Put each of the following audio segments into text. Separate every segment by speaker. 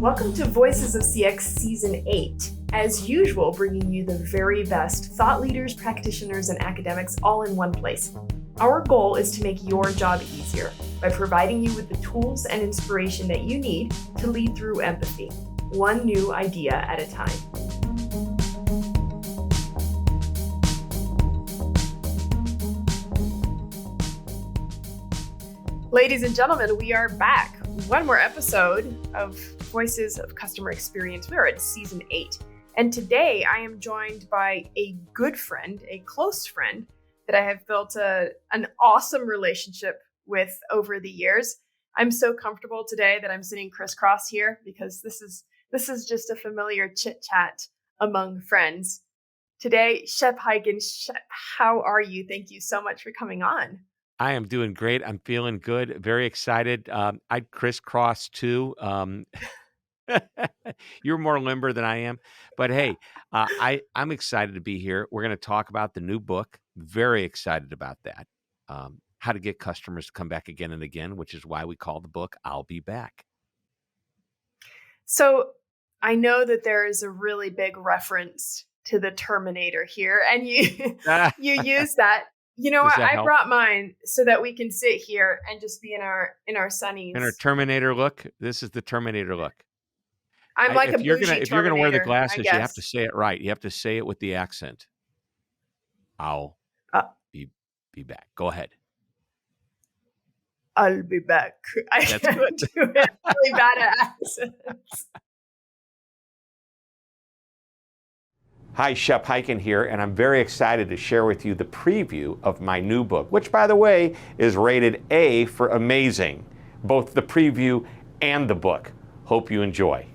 Speaker 1: Welcome to Voices of CX Season 8. As usual, bringing you the very best thought leaders, practitioners, and academics all in one place. Our goal is to make your job easier by providing you with the tools and inspiration that you need to lead through empathy, one new idea at a time. Ladies and gentlemen, we are back. One more episode of Voices of Customer Experience. We are at Season 8. And today I am joined by a good friend, a close friend that I have built an awesome relationship with over the years. I'm so comfortable today that I'm sitting crisscross here because this is just a familiar chit chat among friends. Today, Shep Hyken. Shep, how are you? Thank you so much for coming on.
Speaker 2: I am doing great. I'm feeling good. Very excited. I'd crisscross too. You're more limber than I am, but hey, I'm excited to be here. We're going to talk about the new book. Very excited about that. How to get customers to come back again and again, which is why we call the book "I'll Be Back."
Speaker 1: So I know that there is a really big reference to the Terminator here, and you use that. You know what? I brought mine so that we can sit here and just be in our sunnies.
Speaker 2: In our Terminator look. This is the Terminator look.
Speaker 1: I'm like a bougie
Speaker 2: Terminator. If you're going to wear the glasses, you have to say it right. You have to say it with the accent. I'll be back. Go ahead.
Speaker 1: I'll be back. I can't do it. Really bad at accents.
Speaker 2: Hi, Shep Hyken here, and I'm very excited to share with you the preview of my new book, which, by the way, is rated A for amazing, both the preview and the book. Hope you enjoy.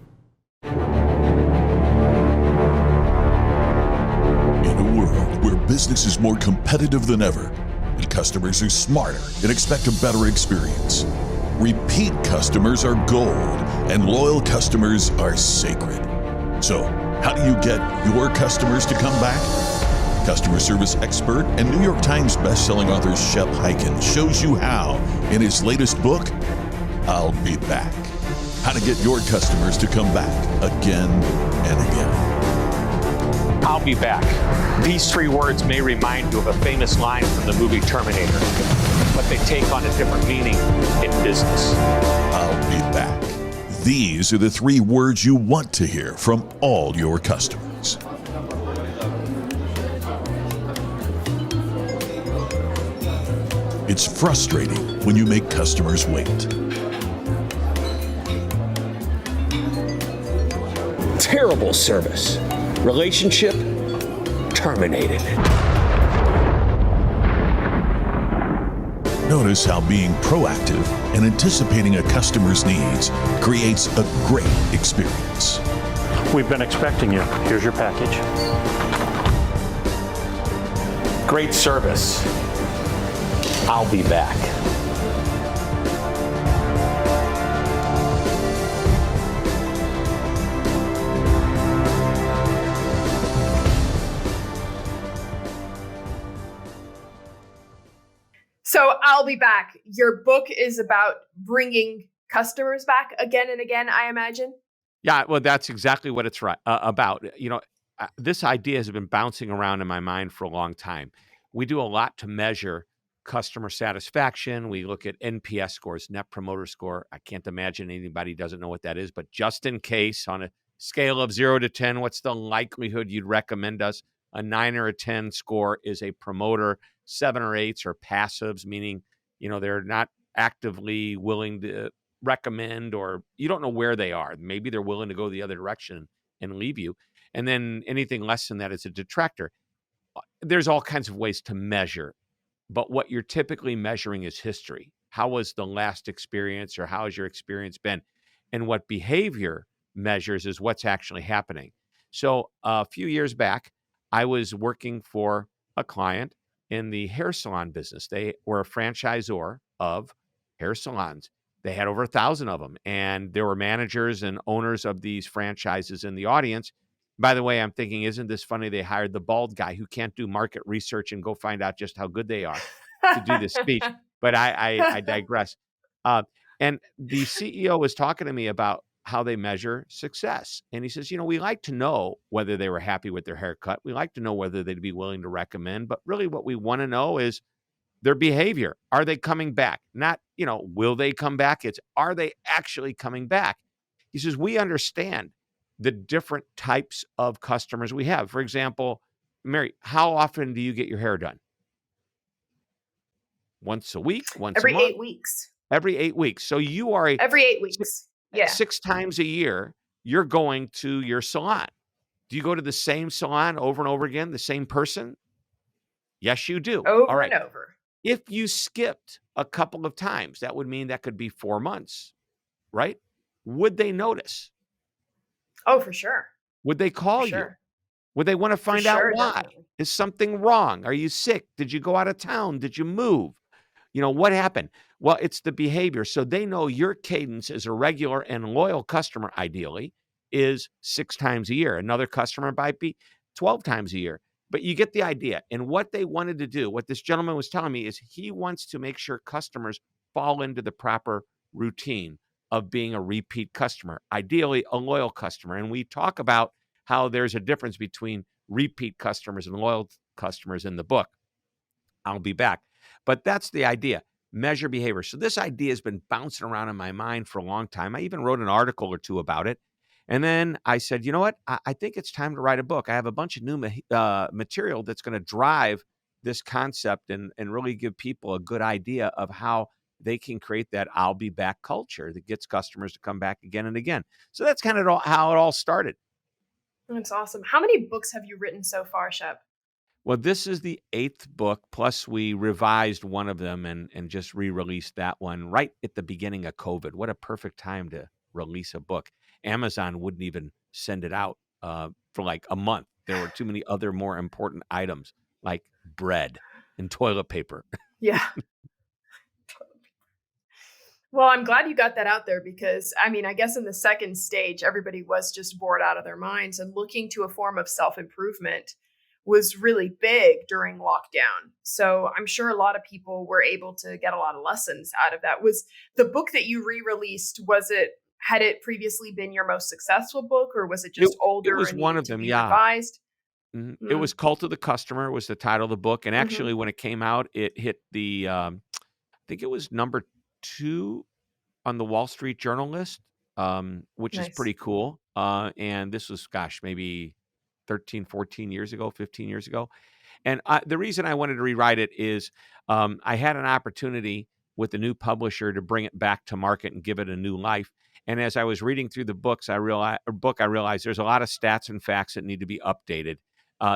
Speaker 3: In a world where business is more competitive than ever, and customers are smarter and expect a better experience, repeat customers are gold, and loyal customers are sacred. So, how do you get your customers to come back? Customer service expert and New York Times bestselling author Shep Hyken shows you how in his latest book, I'll Be Back. How to get your customers to come back again and again.
Speaker 4: I'll be back. These three words may remind you of a famous line from the movie Terminator, but they take on a different meaning in business.
Speaker 3: I'll be back. These are the three words you want to hear from all your customers. It's frustrating when you make customers wait.
Speaker 4: Terrible service. Relationship terminated.
Speaker 3: Notice how being proactive and anticipating a customer's needs creates a great experience.
Speaker 5: We've been expecting you. Here's your package.
Speaker 4: Great service. I'll be back.
Speaker 1: So I'll be back. Your book is about bringing customers back again and again, I imagine.
Speaker 2: Yeah, well, that's exactly what it's about. You know, this idea has been bouncing around in my mind for a long time. We do a lot to measure customer satisfaction. We look at NPS scores, Net Promoter Score. I can't imagine anybody doesn't know what that is, but just in case, on a scale of 0 to 10, what's the likelihood you'd recommend us? A 9 or a 10 score is a promoter. 7 or 8s are passives, meaning, you know, they're not actively willing to recommend, or you don't know where they are. Maybe they're willing to go the other direction and leave you. And then anything less than that is a detractor. There's all kinds of ways to measure, but what you're typically measuring is history. How was the last experience, or how has your experience been? And what behavior measures is what's actually happening. So a few years back, I was working for a client in the hair salon business. They were a franchisor of hair salons. They had over 1,000 of them, and there were managers and owners of these franchises in the audience. By the way, I'm thinking, isn't this funny? They hired the bald guy who can't do market research and go find out just how good they are to do this speech. But I digress. And the CEO was talking to me about how they measure success. And he says, we like to know whether they were happy with their haircut. We like to know whether they'd be willing to recommend. But really what we want to know is their behavior. Are they coming back? Not, will they come back? It's, are they actually coming back? He says, we understand the different types of customers we have. For example, Mary, how often do you get your hair done? Once a week? Once a
Speaker 1: Every
Speaker 2: month?
Speaker 1: 8 weeks.
Speaker 2: Every 8 weeks. So you are
Speaker 1: Every 8 weeks. Yeah.
Speaker 2: 6 times a year, you're going to your salon. Do you go to the same salon over and over again, the same person? Yes, you do. All
Speaker 1: Over
Speaker 2: right.
Speaker 1: and over.
Speaker 2: If you skipped a couple of times, that would mean that could be 4 months, right? Would they notice?
Speaker 1: Oh, for sure.
Speaker 2: Would they call
Speaker 1: For
Speaker 2: you?
Speaker 1: sure.
Speaker 2: Would they want to find out
Speaker 1: sure,
Speaker 2: why?
Speaker 1: definitely.
Speaker 2: Is something wrong? Are you sick? Did you go out of town? Did you move? What happened? Well, it's the behavior. So they know your cadence as a regular and loyal customer, ideally, is 6 times a year. Another customer might be 12 times a year. But you get the idea. And what they wanted to do, what this gentleman was telling me, is he wants to make sure customers fall into the proper routine of being a repeat customer, ideally a loyal customer. And we talk about how there's a difference between repeat customers and loyal customers in the book. I'll be back. But that's the idea. Measure behavior. So this idea has been bouncing around in my mind for a long time. I even wrote an article or two about it. And then I said, you know what? I think it's time to write a book. I have a bunch of new material that's going to drive this concept and really give people a good idea of how they can create that I'll be back culture that gets customers to come back again and again. So that's kind of how it all started.
Speaker 1: That's awesome. How many books have you written so far, Shep?
Speaker 2: Well, this is the 8th book, plus we revised one of them and just re-released that one right at the beginning of COVID. What a perfect time to release a book. Amazon wouldn't even send it out for like a month. There were too many other more important items like bread and toilet paper.
Speaker 1: Yeah. Well, I'm glad you got that out there because, I guess in the second stage, everybody was just bored out of their minds and looking to a form of self-improvement was really big during lockdown. So I'm sure a lot of people were able to get a lot of lessons out of that. Was the book that you re-released, had it previously been your most successful book, or was it just older?
Speaker 2: It was
Speaker 1: and
Speaker 2: one
Speaker 1: needed
Speaker 2: of
Speaker 1: to
Speaker 2: them,
Speaker 1: be
Speaker 2: yeah.
Speaker 1: revised?
Speaker 2: It was Cult of the Customer was the title of the book. And actually, when it came out, it hit the, I think it was number 2 on the Wall Street Journal list, which is pretty cool. And this was, maybe 13, 14 years ago, 15 years ago. And the reason I wanted to rewrite it is I had an opportunity with the new publisher to bring it back to market and give it a new life. And as I was reading through the book, I realized there's a lot of stats and facts that need to be updated.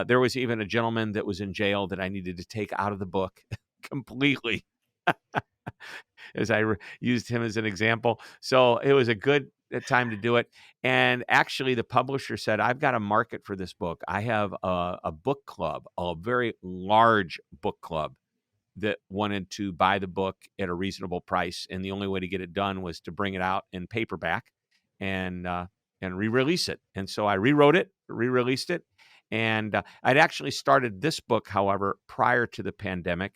Speaker 2: There was even a gentleman that was in jail that I needed to take out of the book completely, as I used him as an example. So it was a good time to do it. And actually, the publisher said, I've got a market for this book. I have a book club, a very large book club that wanted to buy the book at a reasonable price. And the only way to get it done was to bring it out in paperback and re-release it. And so I rewrote it, re-released it. And I'd actually started this book, however, prior to the pandemic.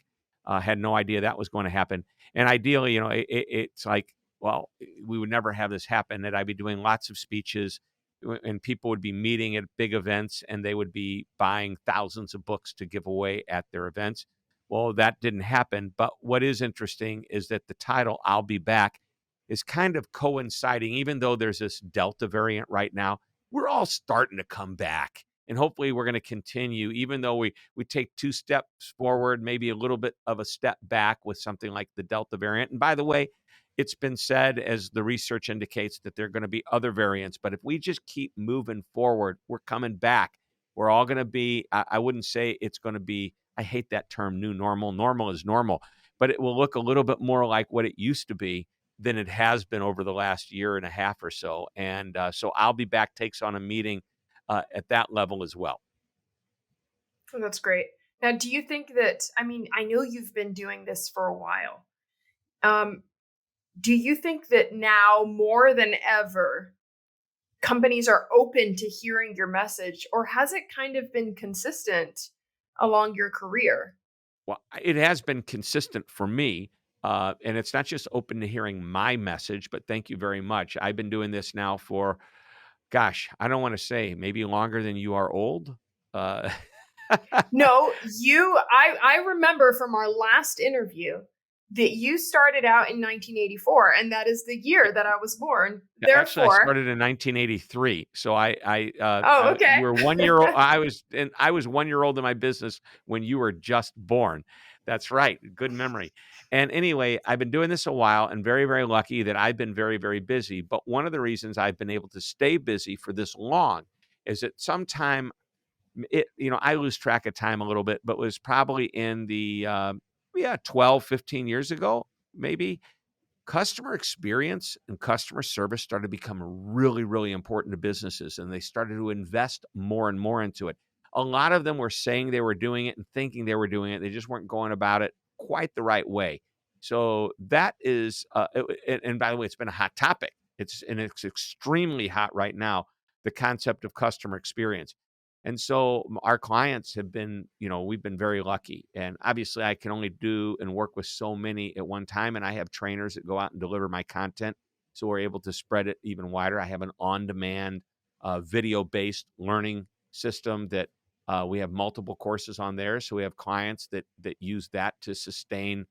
Speaker 2: Had no idea that was going to happen. And ideally, it's like, well, we would never have this happen, that I'd be doing lots of speeches and people would be meeting at big events and they would be buying thousands of books to give away at their events. Well, that didn't happen. But what is interesting is that the title, I'll Be Back, is kind of coinciding, even though there's this Delta variant right now, we're all starting to come back. And hopefully we're going to continue, even though we take 2 steps forward, maybe a little bit of a step back with something like the Delta variant. And by the way, it's been said, as the research indicates, that there are going to be other variants. But if we just keep moving forward, we're coming back. We're all going to be, I wouldn't say it's going to be, I hate that term, new normal. Normal is normal. But it will look a little bit more like what it used to be than it has been over the last year and a half or so. And so I'll Be Back takes on a meeting at that level as well.
Speaker 1: Oh, that's great. Now, do you think that, I know you've been doing this for a while. Do you think that now more than ever, companies are open to hearing your message, or has it kind of been consistent along your career?
Speaker 2: Well, it has been consistent for me. And it's not just open to hearing my message, but thank you very much. I've been doing this now for, gosh, I don't want to say maybe longer than you are old. Uh,
Speaker 1: No, I remember from our last interview that you started out in 1984, and that is the year that I was born.
Speaker 2: Actually, I
Speaker 1: Therefore,
Speaker 2: started in 1983, so
Speaker 1: oh, okay.
Speaker 2: you were 1 year old. I was 1 year old in my business when you were just born. That's right. Good memory. And anyway, I've been doing this a while, and very, very lucky that I've been very, very busy. But one of the reasons I've been able to stay busy for this long is that sometime I lose track of time a little bit, but it was probably in the 12, 15 years ago, maybe. Customer experience and customer service started to become really, really important to businesses, and they started to invest more and more into it. A lot of them were saying they were doing it and thinking they were doing it. They just weren't going about it quite the right way. So that is, and by the way, it's been a hot topic. It's extremely hot right now, the concept of customer experience. And so our clients have been, we've been very lucky. And obviously, I can only do and work with so many at one time. And I have trainers that go out and deliver my content. So we're able to spread it even wider. I have an on-demand video-based learning system that we have multiple courses on there. So we have clients that use that to sustain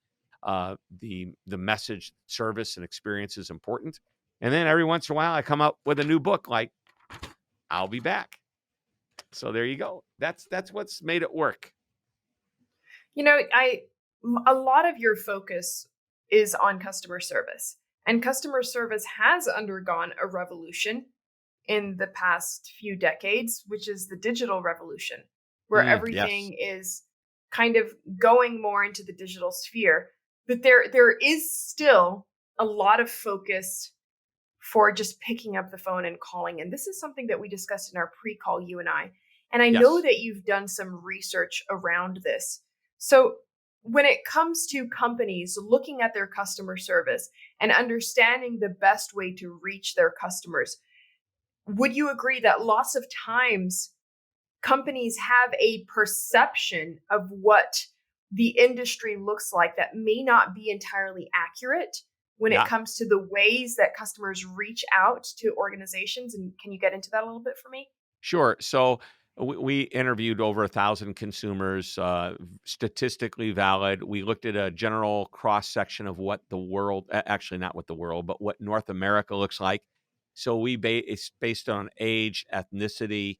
Speaker 2: the message, service, and experience is important. And then every once in a while, I come up with a new book like, I'll be back. So there you go. That's what's made it work.
Speaker 1: A lot of your focus is on customer service, and customer service has undergone a revolution in the past few decades, which is the digital revolution, where everything is kind of going more into the digital sphere. But there is still a lot of focus for just picking up the phone and calling. And this is something that we discussed in our pre-call, you and I. And I know that you've done some research around this. So when it comes to companies looking at their customer service and understanding the best way to reach their customers, would you agree that lots of times companies have a perception of what the industry looks like that may not be entirely accurate when it comes to the ways that customers reach out to organizations? And can you get into that a little bit for me?
Speaker 2: Sure. So we interviewed over 1,000 consumers, statistically valid. We looked at a general cross section of what the world, actually not what the world, but what North America looks like. So it's based on age, ethnicity,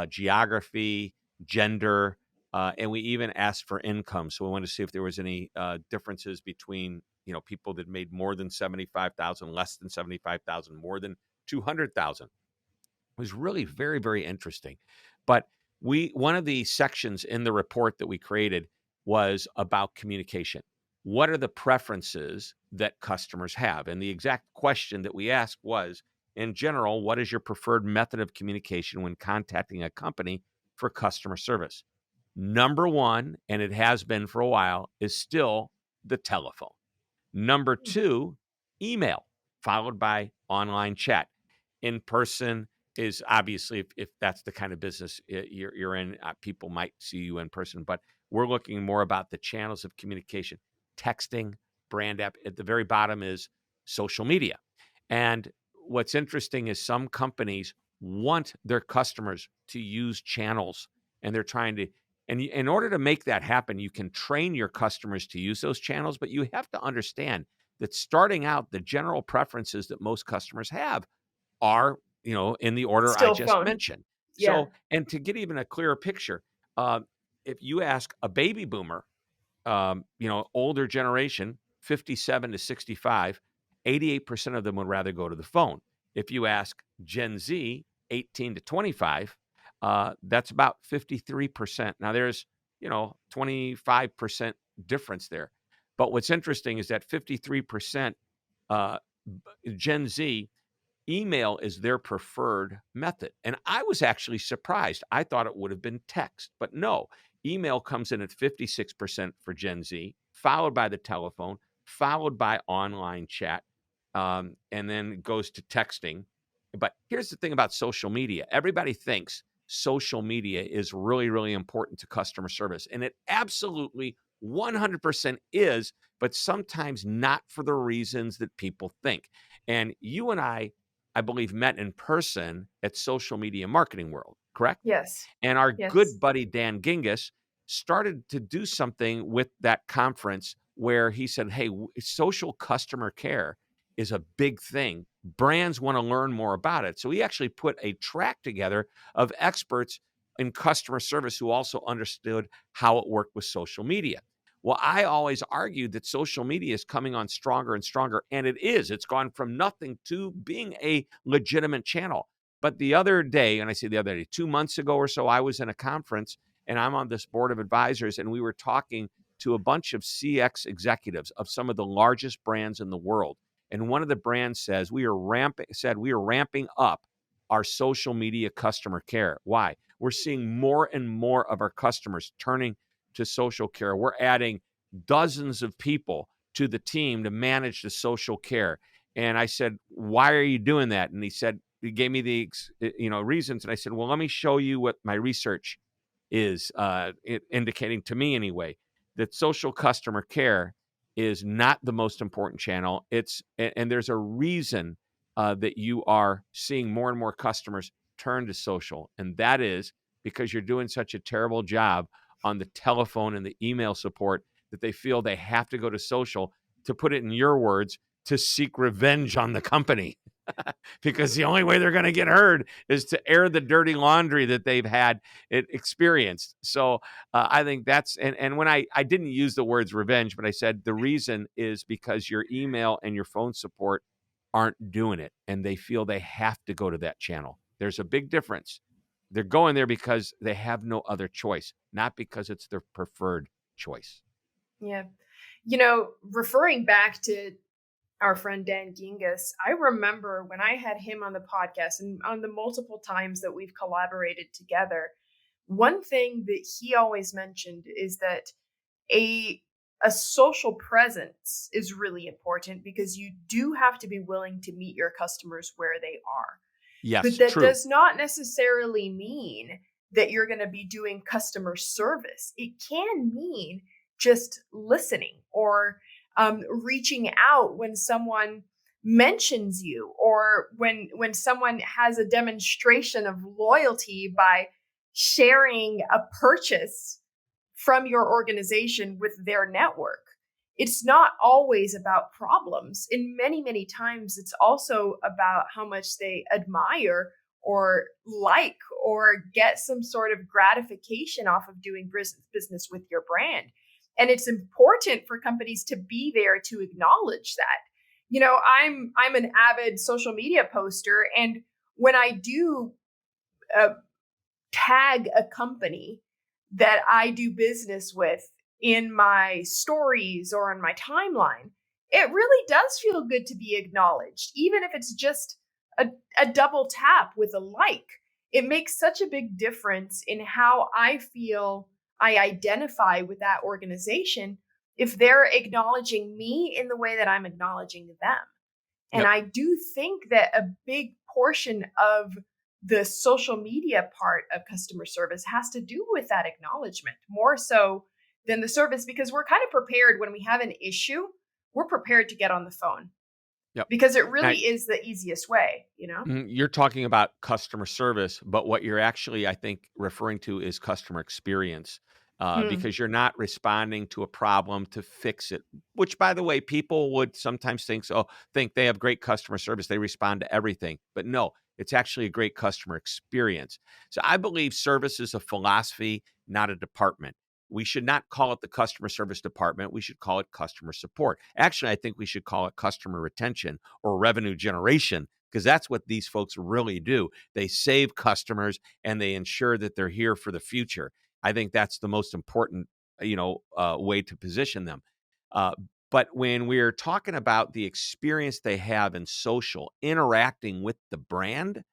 Speaker 2: geography, gender, and we even asked for income. So we wanted to see if there was any differences between people that made more than 75,000, less than 75,000, more than 200,000. It was really very, very interesting. But one of the sections in the report that we created was about communication. What are the preferences that customers have? And the exact question that we asked was, in general, what is your preferred method of communication when contacting a company for customer service? Number one, and it has been for a while, is still the telephone. Number two, email, followed by online chat. In person is obviously, if that's the kind of business you're in, people might see you in person, but we're looking more about the channels of communication, texting, brand app. At the very bottom is social media. And what's interesting is some companies want their customers to use channels, and they're trying to, and in order to make that happen, you can train your customers to use those channels, but you have to understand that starting out, the general preferences that most customers have are, in the order
Speaker 1: Still
Speaker 2: I just
Speaker 1: phone.
Speaker 2: mentioned.
Speaker 1: Yeah.
Speaker 2: So, and to get even a clearer picture, if you ask a baby boomer, older generation, 57 to 65, 88% of them would rather go to the phone. If you ask Gen Z, 18 to 25, that's about 53%. Now there's, 25% difference there. But what's interesting is that 53% Gen Z, email is their preferred method. And I was actually surprised. I thought it would have been text, but no. Email comes in at 56% for Gen Z, followed by the telephone, followed by online chat, and then goes to texting. But here's the thing about social media. Everybody thinks social media is really, really important to customer service, and it absolutely 100% is, but sometimes not for the reasons that people think. And you and I believe, met in person at Social Media Marketing World, correct?
Speaker 1: Yes.
Speaker 2: And our
Speaker 1: Yes.
Speaker 2: good buddy Dan Gingiss started to do something with that conference where he said, hey, social customer care is a big thing. Brands want to learn more about it. So he actually put a track together of experts in customer service who also understood how it worked with social media. Well, I always argued that social media is coming on stronger and stronger, and it is. It's gone from nothing to being a legitimate channel. But the other day, and I say the other day, 2 months ago or so, I was in a conference, and I'm on this board of advisors, and we were talking to a bunch of CX executives of some of the largest brands in the world. And one of the brands says we are ramping up our social media customer care. Why? We're seeing more and more of our customers turning to social care. We're adding dozens of people to the team to manage the social care. And I said, why are you doing that? And he gave me the reasons. And I said, well, let me show you what my research is indicating to me anyway, that social customer care is not the most important channel. And there's a reason that you are seeing more and more customers turn to social. And that is because you're doing such a terrible job on the telephone and the email support that they feel they have to go to social, to put it in your words, to seek revenge on the company. Because the only way they're going to get heard is to air the dirty laundry that they've had experienced. So I think that's, and when I didn't use the words revenge, but I said the reason is because your email and your phone support aren't doing it, and they feel they have to go to that channel. There's a big difference. They're going there because they have no other choice, not because it's their preferred choice.
Speaker 1: Yeah. Referring back to our friend Dan Gingiss, I remember when I had him on the podcast and on the multiple times that we've collaborated together, one thing that he always mentioned is that a social presence is really important, because you do have to be willing to meet your customers where they are.
Speaker 2: Yes,
Speaker 1: but that
Speaker 2: true.
Speaker 1: does not necessarily mean that you're going to be doing customer service. It can mean just listening or reaching out when someone mentions you, or when someone has a demonstration of loyalty by sharing a purchase from your organization with their network. It's not always about problems. In many, many times, it's also about how much they admire or like or get some sort of gratification off of doing business with your brand. And it's important for companies to be there to acknowledge that. I'm an avid social media poster, and when I do tag a company that I do business with in my stories or on my timeline, it really does feel good to be acknowledged, even if it's just a double tap with a like. It makes such a big difference in how I feel I identify with that organization if they're acknowledging me in the way that I'm acknowledging them. And
Speaker 2: Yep.
Speaker 1: I do think that a big portion of the social media part of customer service has to do with that acknowledgement, more so than the service, because we're kind of prepared when we have an issue. We're prepared to get on the phone.
Speaker 2: Yep.
Speaker 1: Because it really is the easiest way,
Speaker 2: You're talking about customer service, but what you're actually, I think, referring to is customer experience, because you're not responding to a problem to fix it, which, by the way, people would sometimes think they have great customer service. They respond to everything. But no, it's actually a great customer experience. So I believe service is a philosophy, not a department. We should not call it the customer service department. We should call it customer support. Actually, I think we should call it customer retention or revenue generation, because that's what these folks really do. They save customers and they ensure that they're here for the future. I think that's the most important, way to position them. But when we're talking about the experience they have in social, interacting with the brand,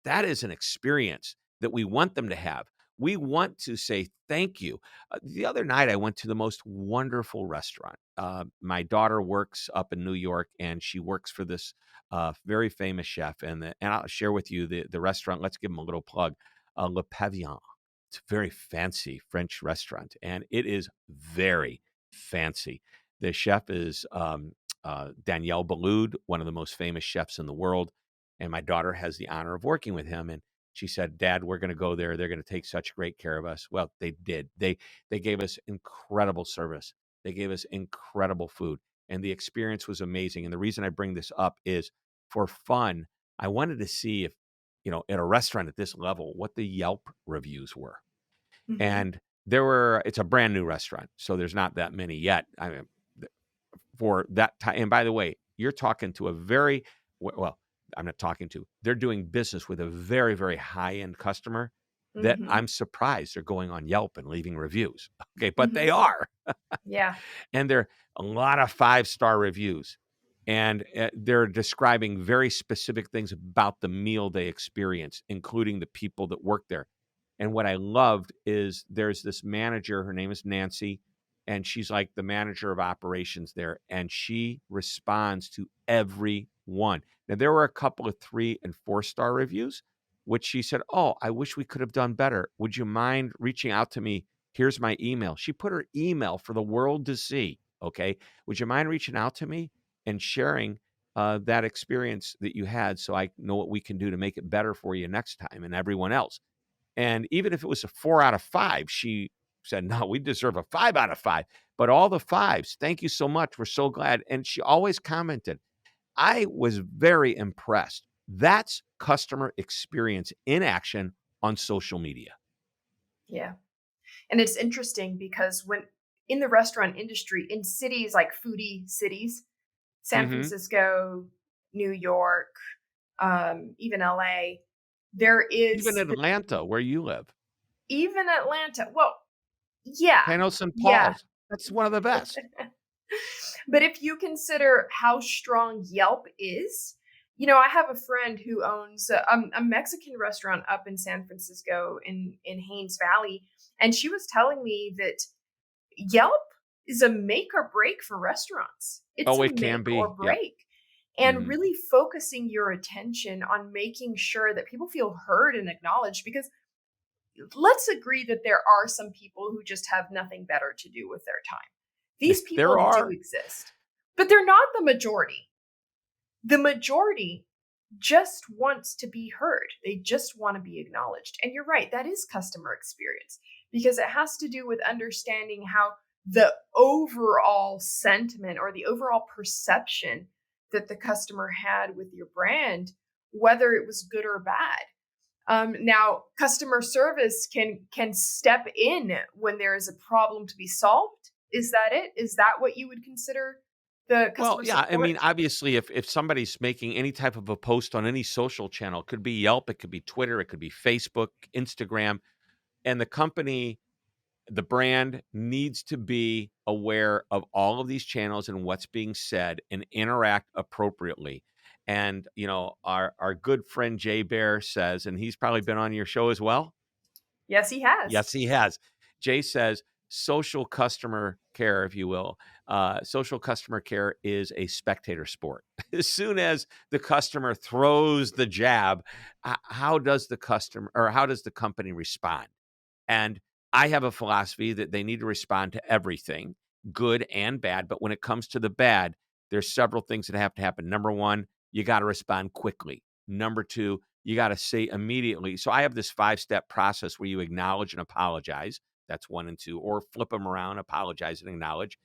Speaker 2: that is an experience that we want them to have. We want to say thank you. The other night, I went to the most wonderful restaurant. My daughter works up in New York, and she works for this very famous chef. And I'll share with you the restaurant. Let's give them a little plug. Le Pavillon. It's a very fancy French restaurant, and it is very, fancy. The chef is Daniel Boulud, one of the most famous chefs in the world. And my daughter has the honor of working with him. And she said, Dad, we're going to go there. They're going to take such great care of us. Well, they did. They gave us incredible service. They gave us incredible food. And the experience was amazing. And the reason I bring this up is for fun. I wanted to see if, at a restaurant at this level, what the Yelp reviews were.
Speaker 1: Mhm.
Speaker 2: And it's a brand new restaurant, so there's not that many yet. I mean, for that time. And by the way, you're talking to I'm not talking to, they're doing business with a very, very high-end customer that
Speaker 1: Mhm.
Speaker 2: I'm surprised they're going on Yelp and leaving reviews. Okay, but
Speaker 1: Mhm.
Speaker 2: they are.
Speaker 1: Yeah.
Speaker 2: And they're a lot of 5-star reviews. And they're describing very specific things about the meal they experienced, including the people that work there. And what I loved is there's this manager, her name is Nancy, and she's like the manager of operations there, and she responds to everyone. Now, there were a couple of 3- and 4-star reviews, which she said, oh, I wish we could have done better. Would you mind reaching out to me? Here's my email. She put her email for the world to see, okay? Would you mind reaching out to me and sharing that experience that you had so I know what we can do to make it better for you next time and everyone else? And even if it was a 4 out of 5, she said, no, we deserve a 5 out of 5. But all the 5s, thank you so much. We're so glad. And she always commented. I was very impressed. That's customer experience in action on social media.
Speaker 1: Yeah. And it's interesting because when in the restaurant industry, in cities like foodie cities, San
Speaker 2: Mhm.
Speaker 1: Francisco, New York, even LA, there
Speaker 2: Even
Speaker 1: is
Speaker 2: Atlanta, where you live.
Speaker 1: even Atlanta. Well, yeah,
Speaker 2: Plano St.
Speaker 1: yeah.
Speaker 2: Paul's. That's one of the best.
Speaker 1: But if you consider how strong Yelp is, I have a friend who owns a Mexican restaurant up in San Francisco in Haynes Valley, and she was telling me that Yelp is a make or break for restaurants. It's
Speaker 2: Oh,
Speaker 1: a
Speaker 2: it can
Speaker 1: make or
Speaker 2: be. Yep.
Speaker 1: break. And
Speaker 2: Mhm.
Speaker 1: really focusing your attention on making sure that people feel heard and acknowledged, because let's agree that there are some people who just have nothing better to do with their time. These
Speaker 2: There
Speaker 1: people do
Speaker 2: are.
Speaker 1: exist, but they're not the majority. The majority just wants to be heard. They just want to be acknowledged. And you're right, that is customer experience, because it has to do with understanding how the overall sentiment or the overall perception that the customer had with your brand, whether it was good or bad. Now, customer service can step in when there is a problem to be solved. Is that it? Is that what you would consider the
Speaker 2: Well,
Speaker 1: customer
Speaker 2: yeah, I
Speaker 1: support?
Speaker 2: mean, obviously, if somebody's making any type of a post on any social channel, it could be Yelp, it could be Twitter, it could be Facebook, Instagram, and the brand needs to be aware of all of these channels and what's being said and interact appropriately. And, our good friend Jay Bear says, and he's probably been on your show as well.
Speaker 1: Yes, he has.
Speaker 2: Yes, he has. Jay says social customer care, if you will, social customer care is a spectator sport. As soon as the customer throws the jab, how does the company respond? And I have a philosophy that they need to respond to everything, good and bad. But when it comes to the bad, there's several things that have to happen. Number one, you got to respond quickly. Number two, you got to say immediately. So I have this 5-step process where you acknowledge and apologize. That's 1 and 2, or flip them around, apologize and acknowledge,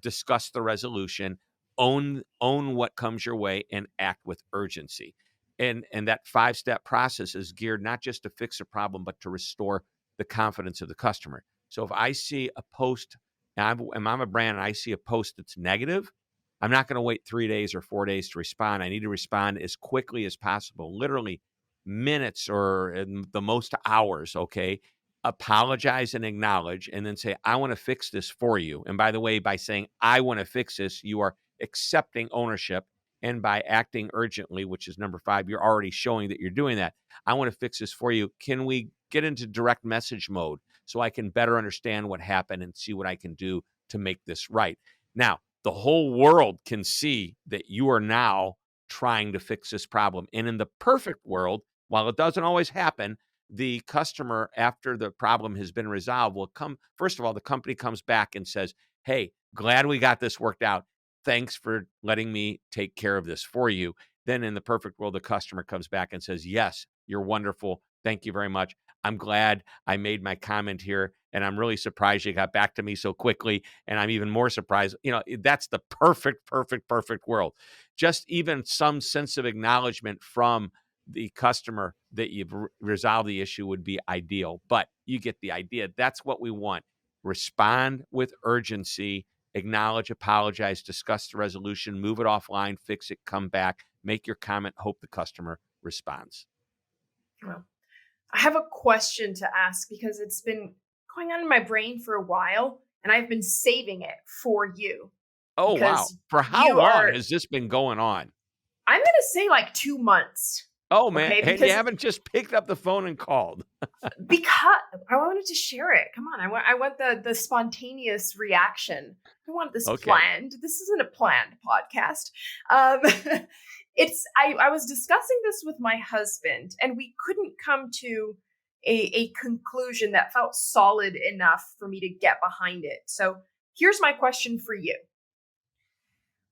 Speaker 2: discuss the resolution, own what comes your way, and act with urgency. And that 5-step process is geared not just to fix a problem, but to restore the confidence of the customer. So if I see a post, and I'm a brand, and I see a post that's negative, I'm not going to wait 3 days or 4 days to respond. I need to respond as quickly as possible, literally minutes or in the most hours, okay? Apologize and acknowledge, and then say, I want to fix this for you. And by the way, by saying, I want to fix this, you are accepting ownership. And by acting urgently, which is number 5, you're already showing that you're doing that. I want to fix this for you. Can we get into direct message mode so I can better understand what happened and see what I can do to make this right? Now, the whole world can see that you are now trying to fix this problem. And in the perfect world, while it doesn't always happen, the customer, after the problem has been resolved, will come. First of all, the company comes back and says, hey, glad we got this worked out. Thanks for letting me take care of this for you. Then in the perfect world, the customer comes back and says, yes, you're wonderful. Thank you very much. I'm glad I made my comment here, and I'm really surprised you got back to me so quickly. And I'm even more surprised. That's the perfect world. Just even some sense of acknowledgement from the customer that you've resolved the issue would be ideal. But you get the idea. That's what we want. Respond with urgency, acknowledge, apologize, discuss the resolution, move it offline, fix it, come back, make your comment, hope the customer responds.
Speaker 1: Well, I have a question to ask because it's been going on in my brain for a while, and I've been saving it for you.
Speaker 2: Oh, wow. For how long has this been going on?
Speaker 1: I'm going to say like 2 months.
Speaker 2: Oh, man. Okay, and you haven't just picked up the phone and called.
Speaker 1: Because I wanted to share it. Come on. I want the spontaneous reaction. I want this planned. This isn't a planned podcast. I was discussing this with my husband, and we couldn't come to a conclusion that felt solid enough for me to get behind it. So here's my question for you.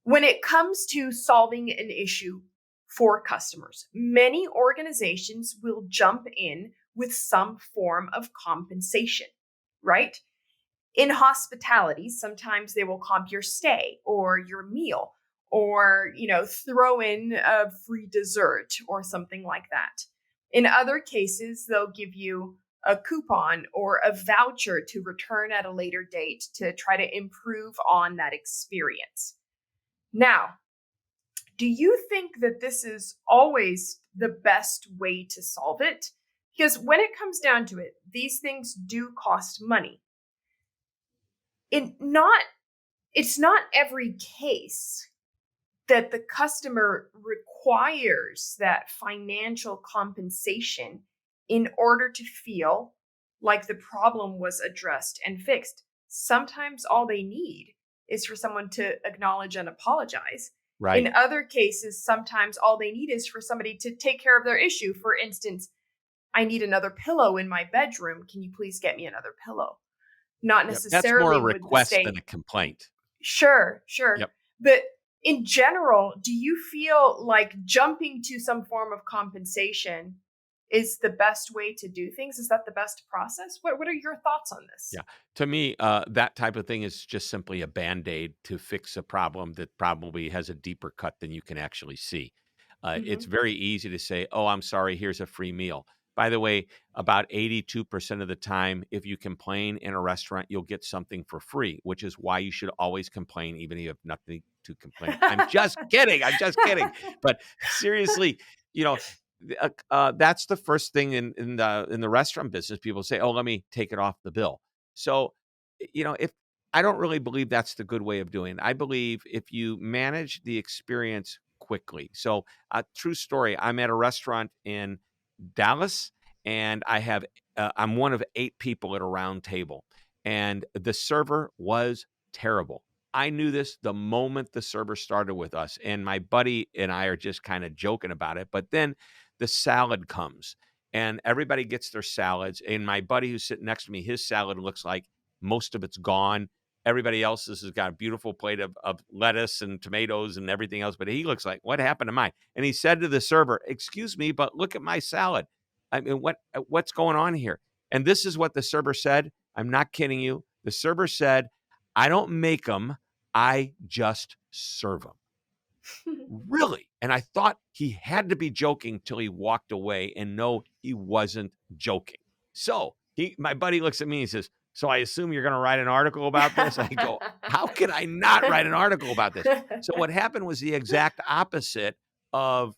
Speaker 1: When it comes to solving an issue for customers, many organizations will jump in with some form of compensation, right? In hospitality, sometimes they will comp your stay or your meal, or, throw in a free dessert or something like that. In other cases, they'll give you a coupon or a voucher to return at a later date to try to improve on that experience. Now, do you think that this is always the best way to solve it? Because when it comes down to it, these things do cost money. It's not every case that the customer requires that financial compensation in order to feel like the problem was addressed and fixed. Sometimes all they need is for someone to acknowledge and apologize. Right. In other cases, sometimes all they need is for somebody to take care of their issue. For instance, I need another pillow in my bedroom. Can you please get me another pillow? Not necessarily.
Speaker 2: That's more a request than a complaint.
Speaker 1: Sure.
Speaker 2: Yep.
Speaker 1: But in general, do you feel like jumping to some form of compensation is the best way to do things? Is that the best process? What are your thoughts on this?
Speaker 2: Yeah. To me, that type of thing is just simply a Band-Aid to fix a problem that probably has a deeper cut than you can actually see. It's very easy to say, oh, I'm sorry, here's a free meal. By the way, about 82% of the time, if you complain in a restaurant, you'll get something for free, which is why you should always complain, even if you have nothing to complain. I'm just kidding. But seriously, that's the first thing in the restaurant business. People say, "Oh, let me take it off the bill." So, if I don't really believe that's the good way of doing it. I believe if you manage the experience quickly. So, true story. I'm at a restaurant in Dallas, and I'm one of 8 people at a round table, and the server was terrible. I knew this the moment the server started with us, and my buddy and I are just kind of joking about it. But then the salad comes, and everybody gets their salads. And my buddy who's sitting next to me, his salad looks like most of it's gone. Everybody else's has got a beautiful plate of lettuce and tomatoes and everything else. But he looks like, what happened to mine? And he said to the server, excuse me, but look at my salad. I mean, what's going on here? And this is what the server said. I'm not kidding you. The server said, I don't make them. I just serve them. Really? And I thought he had to be joking till he walked away. And no, he wasn't joking. So my buddy looks at me and says, so I assume you're going to write an article about this? I go, how could I not write an article about this? So what happened was the exact opposite of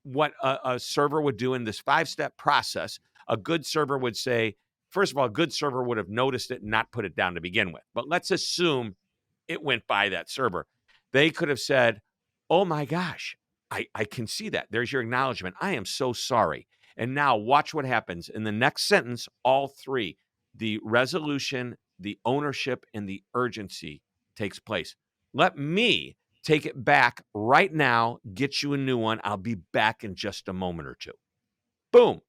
Speaker 2: what a server would do in this 5-step process. A good server would say, first of all, a good server would have noticed it and not put it down to begin with. But let's assume it went by that server. They could have said, oh my gosh, I can see that. There's your acknowledgement. I am so sorry. And now watch what happens. In the next sentence, all 3, the resolution, the ownership, and the urgency takes place. Let me take it back right now, get you a new one. I'll be back in just a moment or two. Boom.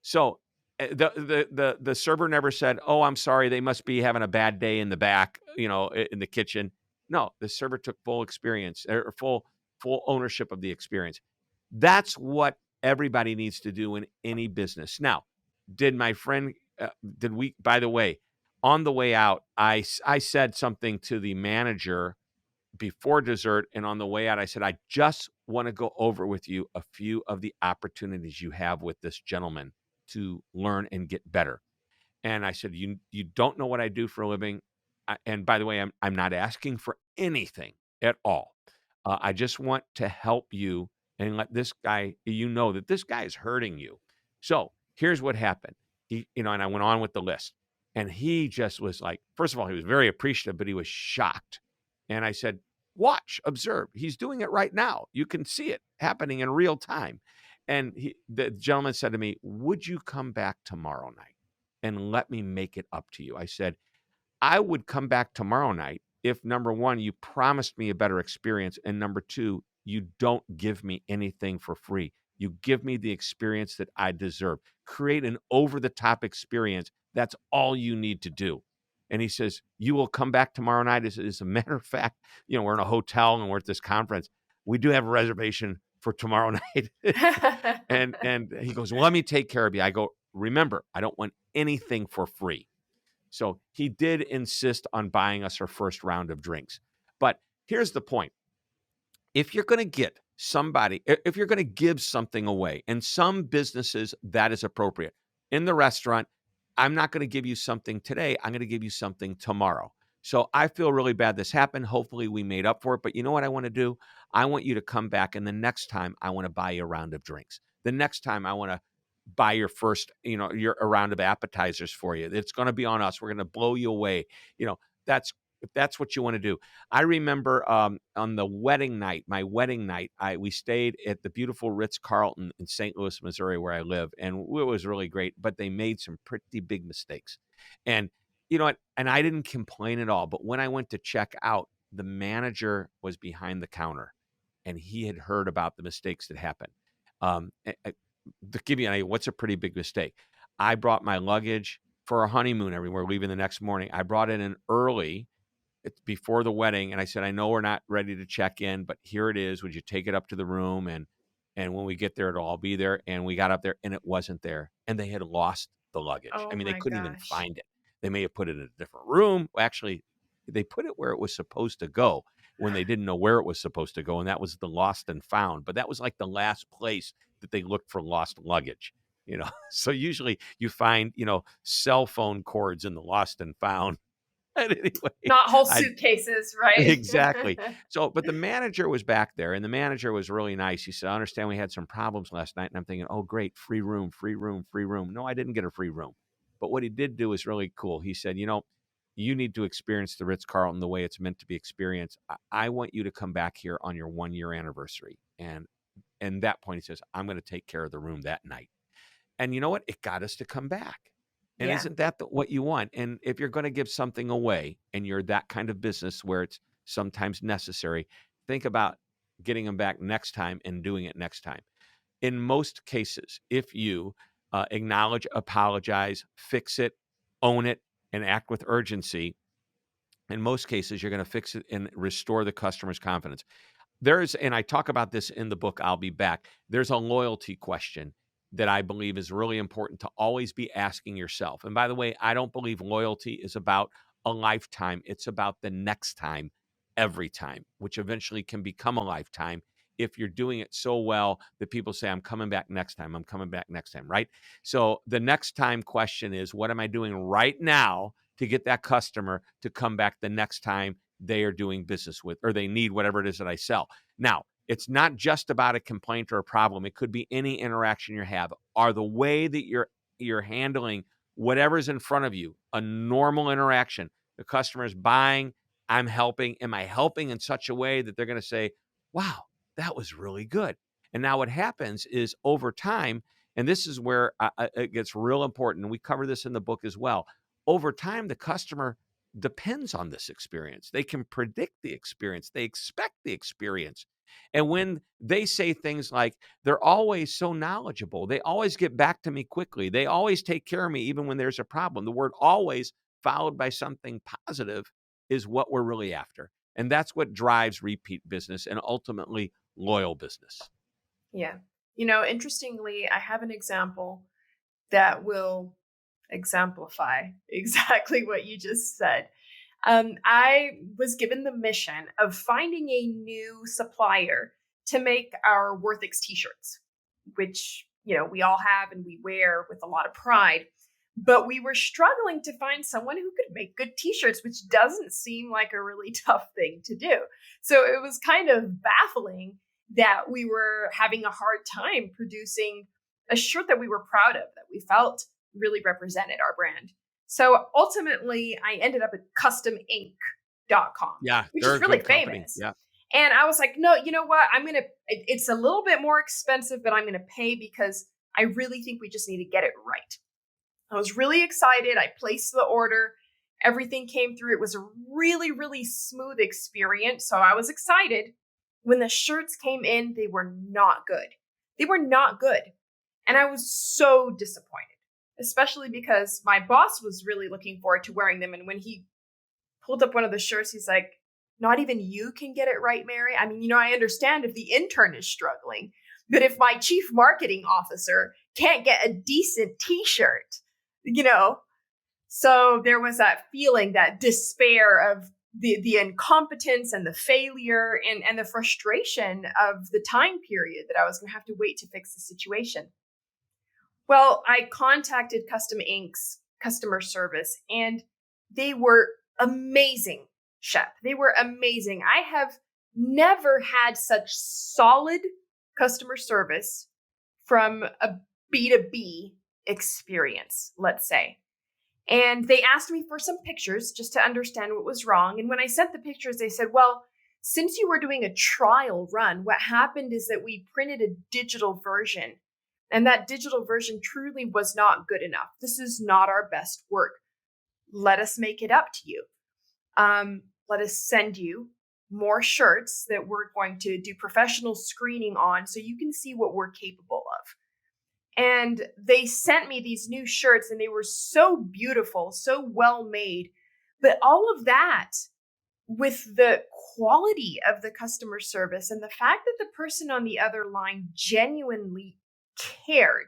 Speaker 2: So The server never said, "Oh, I'm sorry, they must be having a bad day in the back, in the kitchen." No, the server took full experience or full ownership of the experience. That's what everybody needs to do in any business. Now, did my friend did we by the way, on the way out, I said something to the manager before dessert, and on the way out I said, "I just want to go over with you a few of the opportunities you have with this gentleman to learn and get better." And I said, "You don't know what I do for a living, and by the way, I'm not asking for anything at all. I just want to help you and let this guy, know that this guy is hurting you. So here's what happened." And I went on with the list, and he just was like, first of all, he was very appreciative, but he was shocked. And I said, "Watch, observe. He's doing it right now. You can see it happening in real time." And the gentleman said to me, "Would you come back tomorrow night and let me make it up to you?" I said, "I would come back tomorrow night if, number one, you promised me a better experience, and number two, you don't give me anything for free. You give me the experience that I deserve. Create an over-the-top experience. That's all you need to do." And he says, "You will come back tomorrow night?" As a matter of fact, we're in a hotel and we're at this conference. We do have a reservation for tomorrow night. And he goes, "Well, let me take care of you." I go, "Remember, I don't want anything for free." So he did insist on buying us our first round of drinks. But here's the point. If you're going to if you're going to give something away, and some businesses that is appropriate. In the restaurant, I'm not going to give you something today. I'm going to give you something tomorrow. So I feel really bad this happened. Hopefully we made up for it. But you know what I want to do? I want you to come back, and the next time I want to buy you a round of drinks. The next time I want to buy your first, a round of appetizers for you. It's going to be on us. We're going to blow you away. If that's what you want to do. I remember on the wedding night, we stayed at the beautiful Ritz-Carlton in St. Louis, Missouri, where I live, and it was really great, but they made some pretty big mistakes. And you know what? And I didn't complain at all, but when I went to check out, the manager was behind the counter, and he had heard about the mistakes that happened. To give you an idea, what's a pretty big mistake? I brought my luggage for our honeymoon. We're leaving the next morning. I brought it in early. It's before the wedding, and I said, "I know we're not ready to check in, but here it is. Would you take it up to the room? And when we get there, it'll all be there." And we got up there, and it wasn't there. And they had lost the luggage.
Speaker 1: Oh
Speaker 2: I mean, they
Speaker 1: my
Speaker 2: couldn't even
Speaker 1: gosh.
Speaker 2: find it. They may have put it in a different room. Actually, they put it where it was supposed to go when they didn't know where it was supposed to go, and that was the lost and found. But that was like the last place that they looked for lost luggage. So usually you find cell phone cords in the lost and found. And anyway,
Speaker 1: Not whole
Speaker 2: I
Speaker 1: suitcases, right?
Speaker 2: exactly. So, but the manager was back there, and the manager was really nice. He said, "I understand we had some problems last night." And I'm thinking, "Oh, great, free room, free room, free room." No, I didn't get a free room. But what he did do is really cool. He said, "You need to experience the Ritz-Carlton the way it's meant to be experienced. I want you to come back here on your 1-year anniversary." And that point, he says, "I'm going to take care of the room that night." And you know what? It got us to come back. And
Speaker 1: Yeah.
Speaker 2: isn't that what you want? And if you're going to give something away, and you're that kind of business where it's sometimes necessary, think about getting them back next time and doing it next time. In most cases, if you acknowledge, apologize, fix it, own it, and act with urgency, in most cases, you're going to fix it and restore the customer's confidence. And I talk about this in the book, I'll Be Back. There's a loyalty question that I believe is really important to always be asking yourself. And by the way, I don't believe loyalty is about a lifetime. It's about the next time, every time, which eventually can become a lifetime if you're doing it so well that people say, "I'm coming back next time. I'm coming back next time," right? So the next time question is, what am I doing right now to get that customer to come back the next time they are doing business with, or they need whatever it is that I sell? Now, it's not just about a complaint or a problem. It could be any interaction you have. Are the way that you're handling whatever's in front of you a normal interaction? The customer is buying, I'm helping. Am I helping in such a way that they're going to say, "Wow, that was really good"? And now what happens is over time, and this is where it gets real important, and we cover this in the book as well. Over time, the customer depends on this experience. They can predict the experience. They expect the experience. And when they say things like, they're always so knowledgeable, they always get back to me quickly, they always take care of me even when there's a problem, the word always followed by something positive is what we're really after. And that's what drives repeat business and ultimately loyal business.
Speaker 1: Yeah. Interestingly, I have an example that will exemplify exactly what you just said. I was given the mission of finding a new supplier to make our Worthix t-shirts, which, we all have and we wear with a lot of pride. But we were struggling to find someone who could make good t-shirts, which doesn't seem like a really tough thing to do. So it was kind of baffling that we were having a hard time producing a shirt that we were proud of, that we felt really represented our brand. So ultimately, I ended up at customink.com,
Speaker 2: Yeah,
Speaker 1: which
Speaker 2: they're
Speaker 1: is
Speaker 2: a
Speaker 1: really
Speaker 2: good company.
Speaker 1: famous.
Speaker 2: Yeah.
Speaker 1: And I was like, no, you know what? It's a little bit more expensive, but I'm going to pay because I really think we just need to get it right. I was really excited. I placed the order. Everything came through. It was a really, really smooth experience. So I was excited. When the shirts came in, they were not good. They were not good. And I was so disappointed, especially because my boss was really looking forward to wearing them. And when he pulled up one of the shirts, he's like, not even you can get it right, Mary. I mean, I understand if the intern is struggling, but if my chief marketing officer can't get a decent t-shirt, so there was that feeling, that despair of the incompetence and the failure and the frustration of the time period that I was going to have to wait to fix the situation. Well, I contacted Custom Ink's customer service and they were amazing, Shep. They were amazing. I have never had such solid customer service from a B2B experience, let's say. And they asked me for some pictures just to understand what was wrong. And when I sent the pictures, they said, well, since you were doing a trial run, what happened is that we printed a digital version. And that digital version truly was not good enough. This is not our best work. Let us make it up to you. Let us send you more shirts that we're going to do professional screening on so you can see what we're capable of. And they sent me these new shirts and they were so beautiful, so well made. But all of that with the quality of the customer service and the fact that the person on the other line genuinely cared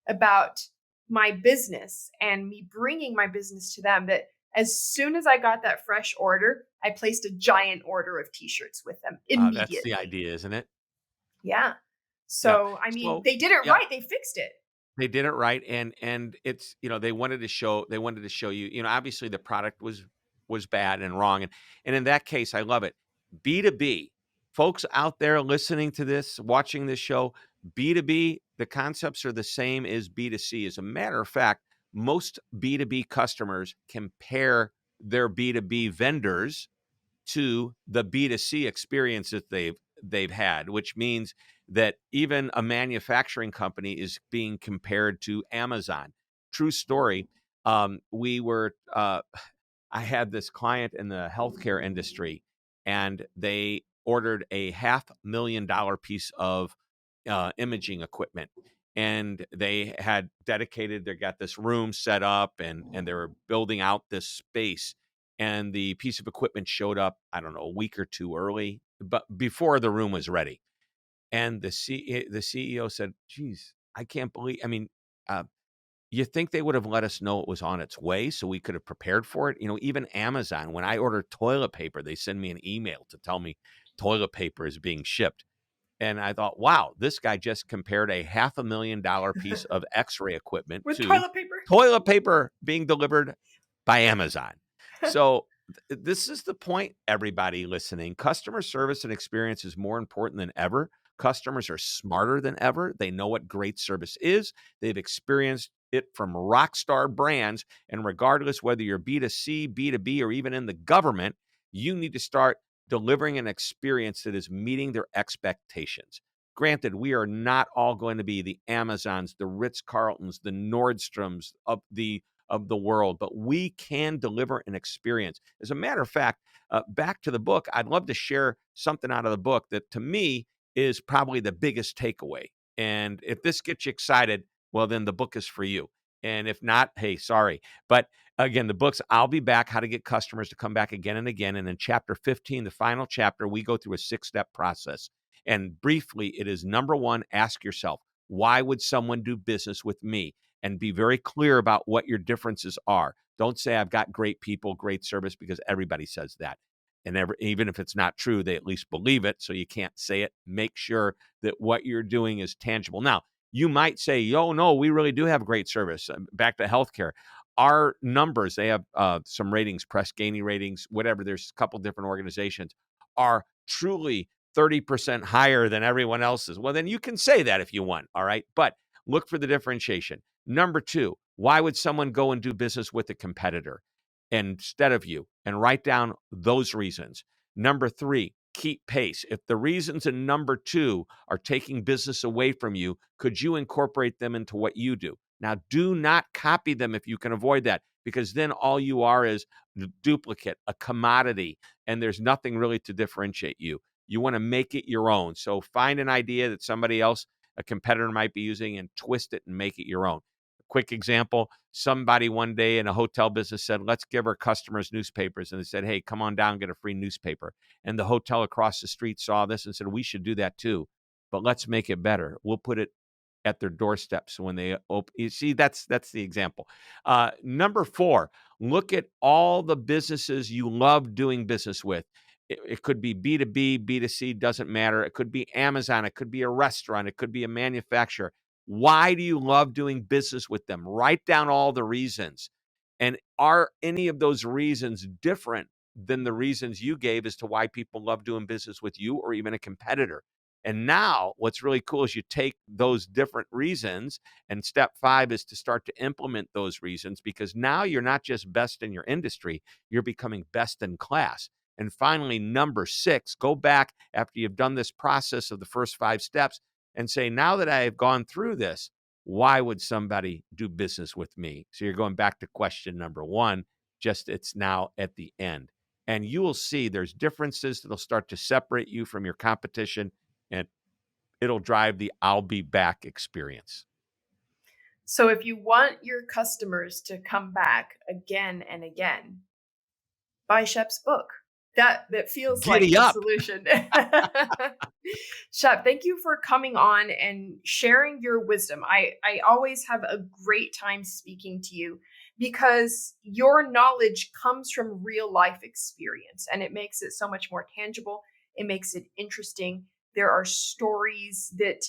Speaker 1: about my business and me bringing my business to them, that as soon as I got that fresh order, I placed a giant order of t-shirts with them immediately.
Speaker 2: That's the idea, isn't it?
Speaker 1: Yeah. So,
Speaker 2: Yeah.
Speaker 1: they did it right. They fixed it.
Speaker 2: They did it right. And it's, they wanted to show you, obviously the product was bad and wrong. And in that case, I love it. B2B, folks out there listening to this, watching this show, B2B, the concepts are the same as B2C. As a matter of fact, most B2B customers compare their B2B vendors to the B2C experience that they've had, which means that even a manufacturing company is being compared to Amazon. True story. I had this client in the healthcare industry, and they ordered a $500,000 piece of imaging equipment. And they had they got this room set up and they were building out this space. And the piece of equipment showed up, I don't know, a week or two early, but before the room was ready. And the CEO said, geez, I can't believe, you think they would have let us know it was on its way so we could have prepared for it? Even Amazon, when I order toilet paper, they send me an email to tell me toilet paper is being shipped. And I thought, wow, this guy just compared a $500,000 piece of x-ray equipment
Speaker 1: With
Speaker 2: to
Speaker 1: toilet
Speaker 2: paper being delivered by Amazon. So this is the point, everybody listening. Customer service and experience is more important than ever. Customers are smarter than ever. They know what great service is. They've experienced it from rock star brands. And regardless whether you're B2C, B2B, or even in the government, you need to start delivering an experience that is meeting their expectations. Granted, we are not all going to be the Amazons, the Ritz-Carltons, the Nordstroms, the of the world, but we can deliver an experience. As a matter of fact, back to the book, I'd love to share something out of the book that to me is probably the biggest takeaway. And if this gets you excited, well, then the book is for you. And if not, hey, sorry. But again, the book's I'll Be Back, How to Get Customers to Come Back Again and Again. And in chapter 15, the final chapter, we go through a 6-step process. And briefly, it is number one, ask yourself, why would someone do business with me? And be very clear about what your differences are. Don't say I've got great people, great service, because everybody says that. And even if it's not true, they at least believe it. So you can't say it. Make sure that what you're doing is tangible. Now, you might say, no, we really do have great service. Back to healthcare. Our numbers, they have some ratings, Press Ganey ratings, whatever. There's a couple different organizations, are truly 30% higher than everyone else's. Well, then you can say that if you want, all right? But look for the differentiation. Number two, why would someone go and do business with a competitor instead of you? And write down those reasons. Number three, keep pace. If the reasons in number two are taking business away from you, could you incorporate them into what you do? Now, do not copy them if you can avoid that, because then all you are is a duplicate, a commodity, and there's nothing really to differentiate you. You want to make it your own. So find an idea that somebody else, a competitor, might be using and twist it and make it your own. A quick example, somebody one day in a hotel business said, let's give our customers newspapers. And they said, hey, come on down, get a free newspaper. And the hotel across the street saw this and said, we should do that too, but let's make it better. We'll put it at their doorsteps when they open. You see, that's the example. Number four, look at all the businesses you love doing business with. It could be B2B, B2C, doesn't matter. It could be Amazon. It could be a restaurant. It could be a manufacturer. Why do you love doing business with them? Write down all the reasons. And are any of those reasons different than the reasons you gave as to why people love doing business with you or even a competitor? And now what's really cool is you take those different reasons, and step 5 is to start to implement those reasons, because now you're not just best in your industry, you're becoming best in class. And finally, number 6, go back after you've done this process of the first 5 steps and say, now that I have gone through this, why would somebody do business with me? So you're going back to question number 1, just it's now at the end. And you will see there's differences that'll start to separate you from your competition, and it'll drive the I'll be back experience.
Speaker 1: So if you want your customers to come back again and again, buy Shep's book. That feels
Speaker 2: Giddy
Speaker 1: like
Speaker 2: up.
Speaker 1: the solution. Shep, thank you for coming on and sharing your wisdom. I always have a great time speaking to you because your knowledge comes from real life experience, and it makes it so much more tangible. It makes it interesting. There are stories that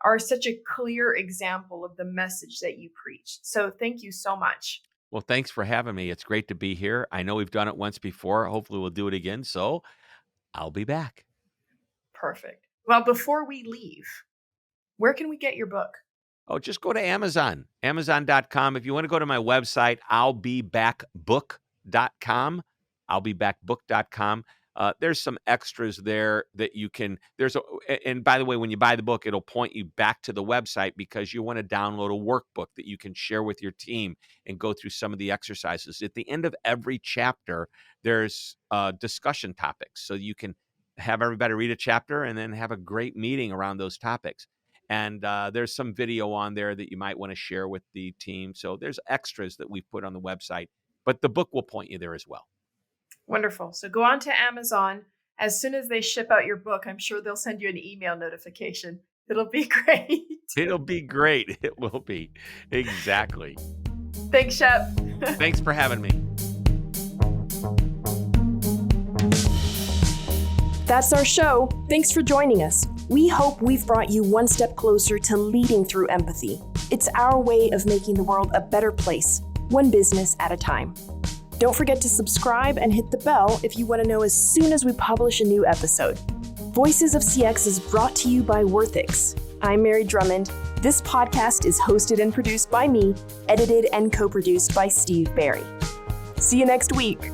Speaker 1: are such a clear example of the message that you preach. So thank you so much.
Speaker 2: Well, thanks for having me. It's great to be here. I know we've done it once before. Hopefully we'll do it again. So I'll be back.
Speaker 1: Perfect. Well, before we leave, where can we get your book?
Speaker 2: Oh, just go to Amazon, Amazon.com. If you want to go to my website, I'llBeBackBook.com, I'llBeBackBook.com. There's some extras there that you can, and by the way, when you buy the book, it'll point you back to the website because you want to download a workbook that you can share with your team and go through some of the exercises. At the end of every chapter, there's discussion topics. So you can have everybody read a chapter and then have a great meeting around those topics. And there's some video on there that you might want to share with the team. So there's extras that we've put on the website, but the book will point you there as well.
Speaker 1: Wonderful. So go on to Amazon. As soon as they ship out your book, I'm sure they'll send you an email notification. It'll be great.
Speaker 2: It'll be great. It will be. Exactly.
Speaker 1: Thanks, Shep.
Speaker 2: Thanks for having me.
Speaker 6: That's our show. Thanks for joining us. We hope we've brought you one step closer to leading through empathy. It's our way of making the world a better place, one business at a time. Don't forget to subscribe and hit the bell if you want to know as soon as we publish a new episode. Voices of CX is brought to you by Worthix. I'm Mary Drummond. This podcast is hosted and produced by me, edited and co-produced by Steve Barry. See you next week.